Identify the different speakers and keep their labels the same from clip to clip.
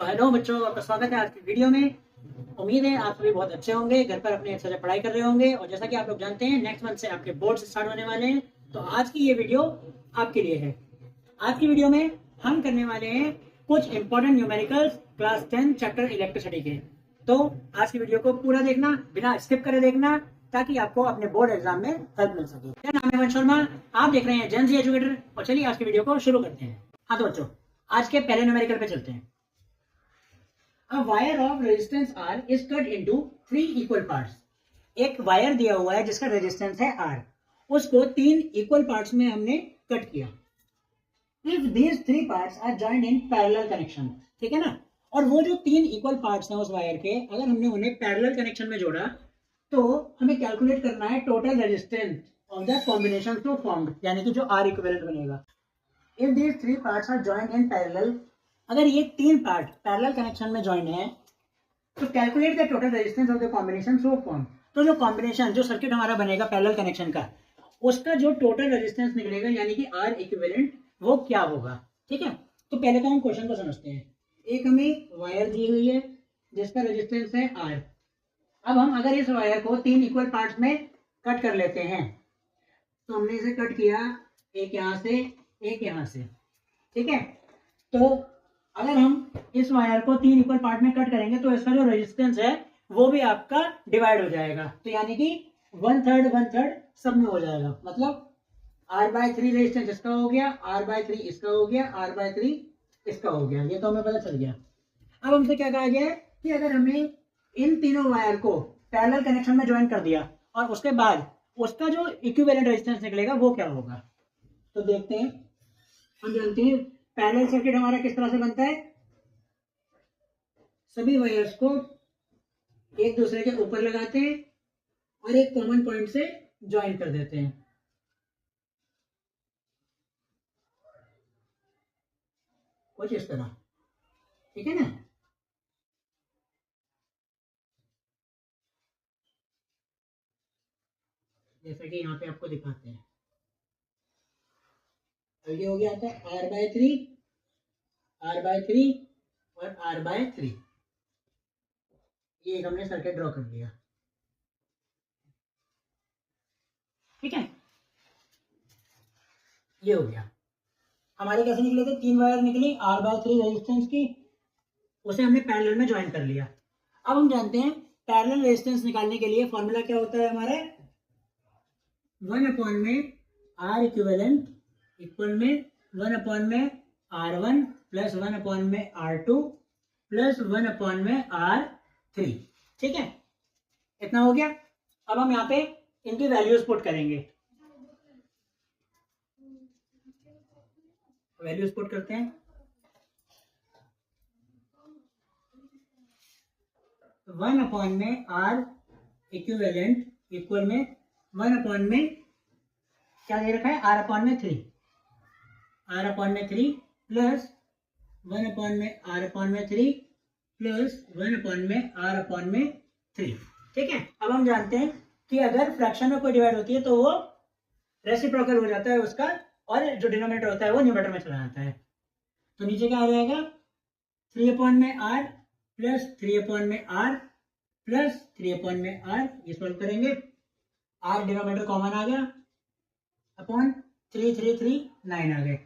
Speaker 1: Hello बच्चों, आपका स्वागत है आज की वीडियो में। उम्मीद है आप सभी बहुत अच्छे होंगे, घर पर अपने अच्छे से पढ़ाई कर रहे होंगे। और जैसा कि आप लोग जानते हैं, नेक्स्ट मंथ से आपके बोर्ड स्टार्ट होने वाले हैं। तो आज की ये वीडियो आपके लिए है। आज की वीडियो में हम करने वाले हैं कुछ important numericals class 10 chapter electricity के। तो आज की वीडियो को पूरा देखना, बिना स्किप करे देखना, ताकि आपको अपने बोर्ड एग्जाम में हेल्प मिल सके। मेरा नाम है वंश शर्मा, आप देख रहे हैं जेन ज़ी एजुकेटर। और चलिए आज की वीडियो को शुरू करते हैं। हाँ तो बच्चों, आज के पहले न्यूमेरिकल पे चलते हैं। A wire of resistance R is cut into 3 equal parts. एक वायर दिया हुआ है जिसका रेजिस्टेंस है R, उसको 3 इक्वल पार्ट्स में हमने कट किया। If these 3 parts are joined in parallel connection, ठीक है ना। और वो जो 3 इक्वल पार्ट्स हैं उस वायर के, अगर हमने उन्हें पैरेलल कनेक्शन में जोड़ा तो हमें कैलकुलेट करना है total resistance of the combination to formed, यानी कि जो R इक्विवेलेंट बनेगा। If these 3 parts are joined in parallel, अगर ये 3 पार्ट पैरेलल कनेक्शन में ज्वाइन है तो calculate the total resistance of the combination so form. तो जो कॉम्बिनेशन, जो सर्किट हमारा बनेगा पैरेलल कनेक्शन का, उसका जो टोटल रेजिस्टेंस निकलेगा यानी कि आर इक्विवेलेंट, वो क्या होगा। ठीक है, तो पहले तो हम क्वेश्चन को समझते हैं। एक हमें वायर दी हुई है जिसका रेजिस्टेंस है आर। अब हम अगर इस वायर को 3 इक्वल पार्ट्स में कट कर लेते हैं, तो हमने इसे कट किया, एक यहां से एक यहां से। ठीक है, तो अगर हम इस वायर को 3 इक्वल पार्ट में कट करेंगे तो इसका जो रेजिस्टेंस है वो भी आपका डिवाइड हो जाएगा। तो यानी कि 1/3 सब में हो जाएगा। मतलब R/3 रेजिस्टेंस इसका हो गया, R/3 इसका हो गया, R/3 इसका हो गया। ये तो हमें पता चल गया। अब हमसे क्या कहा गया है कि अगर हमें इन तीनों वायर को पैरेलल कनेक्शन में ज्वाइन कर दिया और उसके बाद उसका जो इक्विवेलेंट रेजिस्टेंस निकलेगा वो क्या होगा। तो देखते हैं। हम जानते हैं पैरेलल सर्किट हमारा किस तरह से बनता है। सभी वायर्स को एक दूसरे के ऊपर लगाते हैं और एक कॉमन पॉइंट से ज्वाइन कर देते हैं। कुछ इस तरह, ठीक है ना। जैसा कि यहाँ पे आपको दिखाते हैं, ये हो गया था R/3, R/3 और R/3। ये हमने सर्किट ड्रॉ कर लिया। ठीक है, ये हो गया। हमारे कैसे निकले थे, 3 वायर निकली R/3 रेजिस्टेंस की, उसे हमने पैरेलल में ज्वाइन कर लिया। अब हम जानते हैं पैरेलल रेजिस्टेंस निकालने के लिए फॉर्मूला क्या होता है हमारा, 1 में R इक्विवेलेंट इक्वल में 1 में R1 प्लस 1 में R2 प्लस 1 में R3। ठीक है, इतना हो गया। अब हम यहाँ पे इनकी वैल्यूज पुट करेंगे। वैल्यूज पुट करते हैं। 1 में R इक्विवेलेंट इक्वल में 1 में क्या दे रखा है, R/3, R/3 प्लस 1 में R/3 प्लस 1 में R/3। ठीक है, अब हम जानते हैं कि अगर फ्रैक्शन में कोई डिवाइड होती है तो वो रेसिप्रोकल हो जाता है उसका, और जो डिनोमिनेटर होता है वो न्यूमरेटर में चला जाता है। तो नीचे क्या आ जाएगा, 3 में R प्लस 3 में R प्लस 3 में R। ये सॉल्व करेंगे, R डिनोमिनेटर कॉमन आ गया, अपॉन 3 3 3 9 आ गए,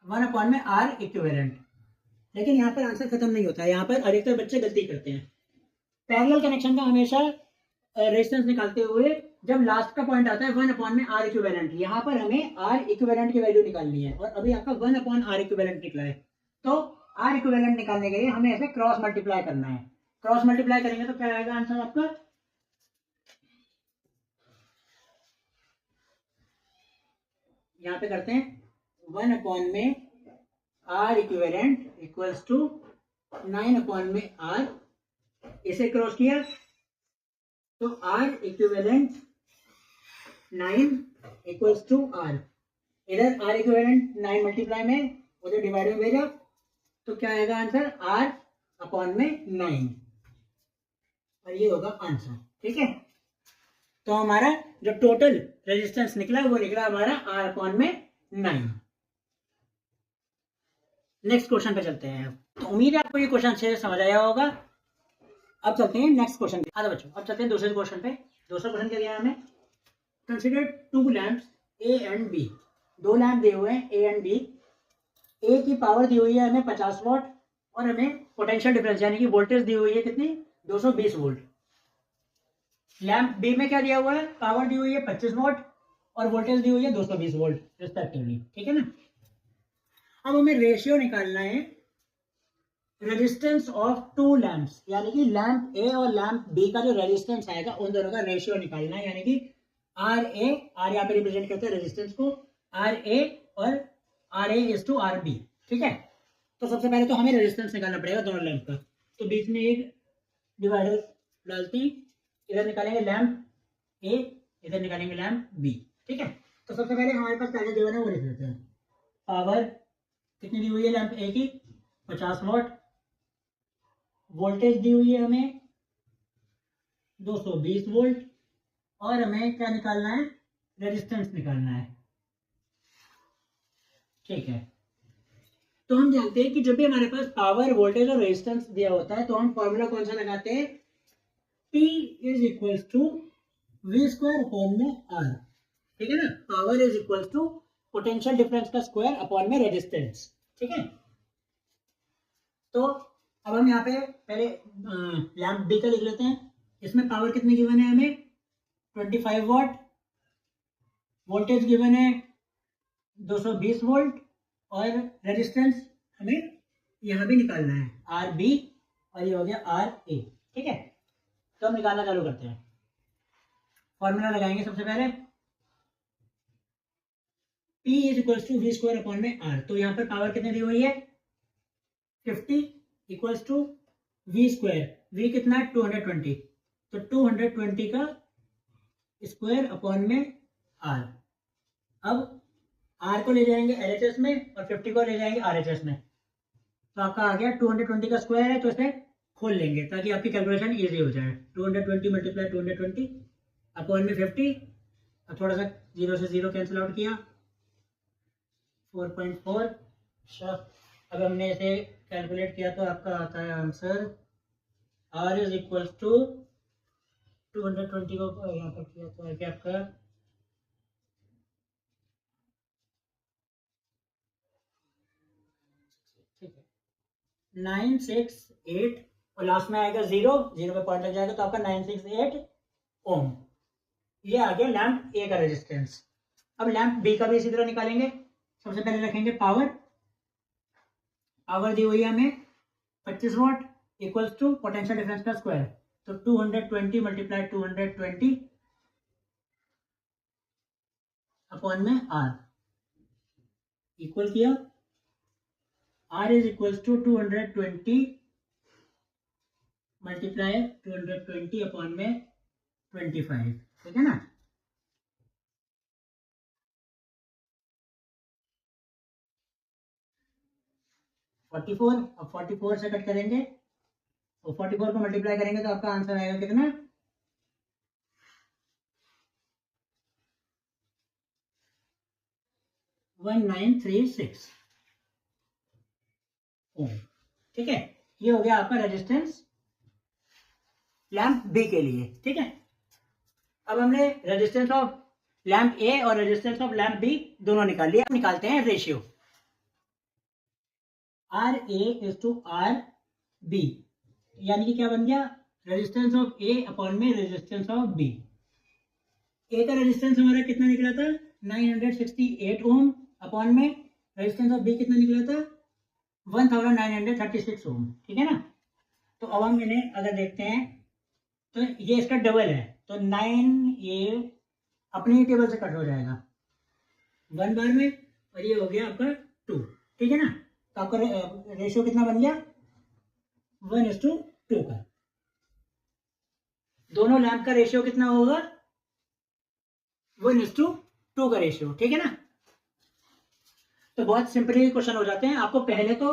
Speaker 1: 1 में R इक्विवेलेंट। लेकिन यहाँ पर आंसर खत्म नहीं होता है, यहाँ पर अधिकतर बच्चे गलती करते हैं। पैरेलल कनेक्शन का हमेशा रेजिस्टेंस निकालते हुए जब लास्ट का पॉइंट आता है 1 में R इक्विवेलेंट, यहाँ पर हमें R इक्विवेलेंट की वैल्यू निकालनी है। और अभी आपका 1/R इक्विवेलेंट निकला है, तो R इक्विवेलेंट निकालने के लिए हमें ऐसे क्रॉस मल्टीप्लाई करना है। क्रॉस मल्टीप्लाई करेंगे तो क्या आएगा आंसर आपका, यहाँ पे करते हैं 1 में R इक्विवेलेंट इक्वल्स टू 9 में R। इसे क्रॉस किया तो R equivalent 9 equals to R। इधर R इक्विवेलेंट 9 मल्टीप्लाई में, उधर डिवाइड में भेजा, तो क्या आएगा आंसर, R/9। और ये होगा आंसर। ठीक है, तो हमारा जो टोटल रेजिस्टेंस निकला वो निकला हमारा R/9। नेक्स्ट क्वेश्चन पे चलते हैं। तो उम्मीद है आपको ये क्वेश्चन अच्छे से समझ आया होगा। अब चलते हैं नेक्स्ट क्वेश्चन पे। आधा बच्चों, अब चलते हैं दूसरे क्वेश्चन पे। दूसरा क्वेश्चन क्या दिया है हमें? Consider two lamps A and B. दो लैम्प दिए हुए हैं ए एंड बी। ए की पावर दी हुई है हमें 50 वॉट और हमें पोटेंशियल डिफरेंस यानी कि वोल्टेज दी हुई है कितनी? 220 वोल्ट। लैम्प बी में क्या दिया हुआ है? पावर दी हुई है 25 वॉट और वोल्टेज दी हुई है 220 वोल्ट रिस्पेक्टिवली, ठीक है ना। अब हमें रेशियो निकालना है रेजिस्टेंस ऑफ टू लैम्प्स, यानी कि लैम्प ए और लैम्प बी का जो रेजिस्टेंस आएगा उन दोनों का रेशियो निकालना है, यानी कि आर ए, आर यहाँ पे रिप्रेजेंट करते हैं रेजिस्टेंस को, आर ए और R A is to R B, ठीक है। तो सबसे पहले तो हमें रेजिस्टेंस निकालना पड़ेगा दोनों लैम्प का। तो बीच में एक डिवाइडर डालते हैं, इधर निकालेंगे लैम्प ए, इधर निकालेंगे लैम्प बी, ठीक है। तो सबसे पहले हमारे पास पहले जो है वो लिख लेते हैं। पावर कितनी दी हुई है लैम्प ए की? 50 वॉट। वोल्टेज दी हुई है हमें 220 वोल्ट और हमें क्या निकालना है? रेजिस्टेंस निकालना है, ठीक है। तो हम जानते हैं कि जब भी हमारे पास पावर, वोल्टेज और रेजिस्टेंस दिया होता है तो हम फॉर्मूला कौन सा लगाते हैं? P is equals to V square upon में आर, ठीक है ना। Power is equals to potential difference का स्क्वायर अपॉन में रेजिस्टेंस, ठीक है। तो अब हम यहाँ पे पहले लैम्प बी का लिख लेते हैं। इसमें पावर कितनी गिवन है हमें? 25 वॉट। वोल्टेज गिवन है 220 वोल्ट और रेजिस्टेंस हमें यहाँ भी निकालना है, आर बी और ये हो गया आर ए, ठीक है। तो हम निकालना चालू करते हैं। फॉर्मूला लगाएंगे सबसे पहले, P is equals to V square upon में आर। तो यहाँ पर पावर कितनी दी हुई है? 50 equals to V square, V कितना है? 220। तो 220 का स्क्वायर अपॉन में आर। अब आर को ले जाएंगे एलएचएस में और 50 को ले जाएंगे आरएचएस में। तो आपका आ गया 220 का स्क्वायर है तो इसे खोल लेंगे ताकि आपकी कैलकुलेशन इजी हो जाए। 220 मल्टीप्लाई 220 अपॉन में 50, अब थोड़ा सा जीरो से जीरो कैंसिल आउट किया, 4.4। अब हमने इसे कैलकुलेट किया तो आपका आता है answer R is equals to 220 को यहाँ पर किया तो है आपका 968 और लास्ट में आएगा जीरो, जीरो पे पॉइंट लग जाएगा तो आपका 968 ओम। ये आ गया लैम्प ए का रेजिस्टेंस। अब लैम्प बी का भी इसी तरह निकालेंगे। सबसे पहले रखेंगे पावर, पावर दी हुई है हमें 25 watt equals to potential difference का स्क्वायर। तो 220 मल्टीप्लाई 220 अपॉन में आर इक्वल किया, R is equals to 220 multiply 220 upon में 25, ठीक है ना। अब 44 से कट करेंगे तो 44 को मल्टीप्लाई करेंगे तो आपका आंसर आएगा कितना? 1936 ओम, ठीक है। ये हो गया आपका रेजिस्टेंस लैम्प बी के लिए, ठीक है। अब हमने रेजिस्टेंस ऑफ लैम्प ए और रेजिस्टेंस ऑफ लैम्प बी दोनों निकाल लिया। निकालते हैं ratio, R A is to R B, यानी कि क्या बन गया? रेजिस्टेंस ऑफ ए अपॉन में रेजिस्टेंस ऑफ बी। ए का रेजिस्टेंस हमारा कितना निकला था? 968 ओम अपॉन में रेजिस्टेंस ऑफ बी कितना निकला था? 1936 ओम, ठीक है ना। तो अब हम इन्हें अगर देखते हैं तो ये इसका डबल है तो 9 ये अपनी टेबल से कट हो जाएगा 1 बार में और ये हो गया आपका 2, ठीक है ना। तो आपका रेशियो कितना बन गया? 1:2 का। दोनों लैंप का रेशियो कितना होगा? 1:2 का रेशियो, ठीक है ना। तो बहुत सिंपली क्वेश्चन हो जाते हैं। आपको पहले तो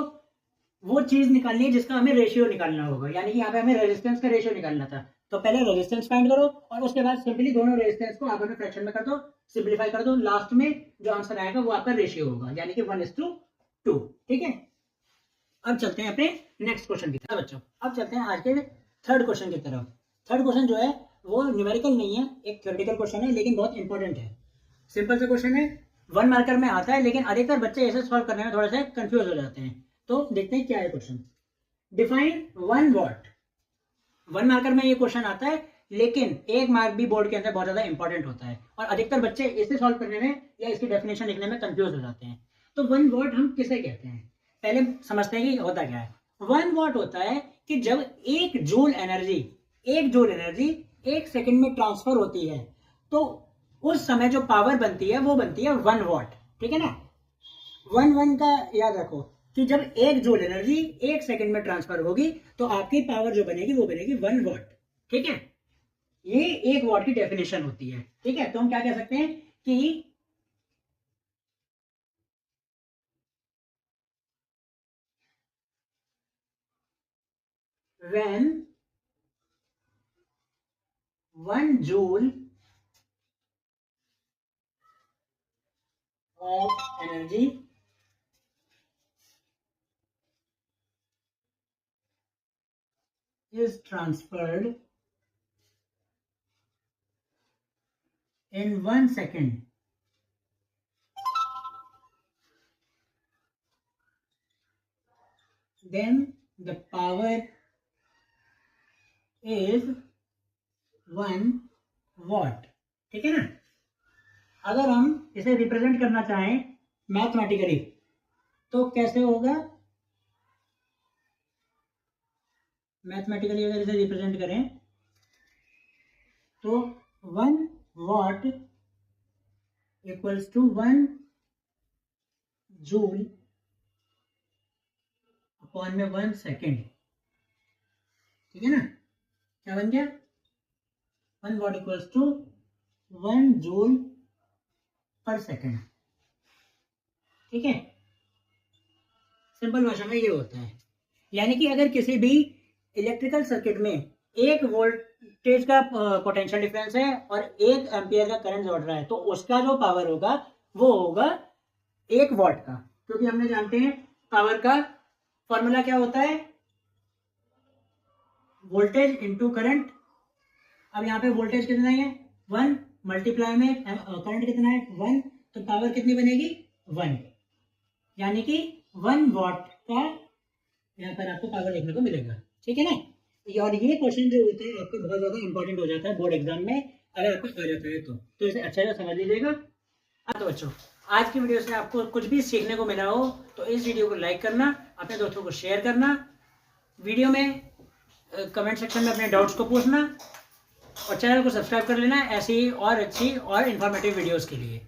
Speaker 1: वो चीज निकालनी है जिसका हमें रेशियो निकालना होगा, यानी कि यहाँ पे हमें रेजिस्टेंस का रेशियो निकालना था। तो पहले रेजिस्टेंस फाइंड करो और उसके बाद सिंपली दोनों रेजिस्टेंस को आपस में फ्रैक्शन में कर दो, सिंपलीफाई कर दो, लास्ट में जो आंसर आएगा वो आपका रेशियो होगा, यानी कि 1:2, ठीक है। अब चलते हैं अपने नेक्स्ट क्वेश्चन की तरफ बच्चों। अब चलते हैं आज के थर्ड क्वेश्चन की तरफ। थर्ड क्वेश्चन जो है वो न्यूमेरिकल नहीं है, एक थ्योरेटिकल क्वेश्चन है, लेकिन बहुत इंपॉर्टेंट है। सिंपल सा क्वेश्चन है, 1 मार्कर में आता है, लेकिन अधिकतर बच्चे ऐसे सॉल्व करने में थोड़ा सा कंफ्यूज हो जाते हैं। तो देखते हैं क्या है क्वेश्चन। Define 1 what. 1 मार्कर में ये क्वेश्चन आता है, लेकिन 1 मार्क भी बोर्ड के अंदर बहुत ज्यादा इंपॉर्टेंट होता है, और अधिकतर बच्चे इसे सॉल्व करने में या इसकी डेफिनेशन लिखने में कंफ्यूज हो जाते हैं। तो 1 वॉट हम किसे कहते हैं, पहले समझते हैं कि होता क्या है। 1 वॉट होता है कि जब 1 जूल एनर्जी 1 सेकंड में ट्रांसफर होती है, तो उस समय जो पावर बनती है वो बनती है 1 वॉट। ठीक है ना। 1 का याद रखो कि जब 1 जूल एनर्जी 1 सेकंड में ट्रांसफर होगी तो आपकी पावर जो बनेगी वो बनेगी 1 वॉट। ठीक है, ये 1 वॉट की डेफिनेशन होती है। ठीक है, तो हम क्या कह सकते हैं कि when 1 joule of energy is transferred in 1 second, then the power is 1 watt। ठीक है ना। अगर हम इसे रिप्रेजेंट करना चाहें मैथमेटिकली तो कैसे होगा, मैथमेटिकली अगर इसे रिप्रेजेंट करें तो 1 watt equals to 1 joule upon में 1 सेकेंड। ठीक है ना, क्या बन गया, 1 वॉट इक्वल्स टू 1 जूल पर सेकेंड। ठीक है, सिंपल भाषा में ये होता है। यानी कि अगर किसी भी इलेक्ट्रिकल सर्किट में 1 वोल्टेज का पोटेंशियल डिफरेंस है और 1 एम्पियर का करंट दौड़ रहा है, तो उसका जो पावर होगा वो होगा 1 वॉट का, क्योंकि हमने जानते हैं पावर का फॉर्मूला क्या होता है, वोल्टेज इंटू करंट। अब यहाँ पे वोल्टेज कितना है 1, मल्टीप्लाई में करंट कितना है 1, तो पावर कितनी बनेगी 1, यानी कि 1 वॉट का यहाँ पर आपको पावर देखने को मिलेगा। ठीक है ना। और ये क्वेश्चन जो होते हैं आपके बहुत ज्यादा इंपॉर्टेंट हो जाता है बोर्ड एग्जाम में, अगर आपको आ जाता है तो इसे अच्छे से समझ लीजिएगा। तो बच्चों, आज की वीडियो से आपको कुछ भी सीखने को मिला हो तो इस वीडियो को लाइक करना, अपने दोस्तों को शेयर करना, वीडियो में कमेंट सेक्शन में अपने डाउट्स को पूछना, और चैनल को सब्सक्राइब कर लेना ऐसी और अच्छी और इन्फॉर्मेटिव वीडियोस के लिए।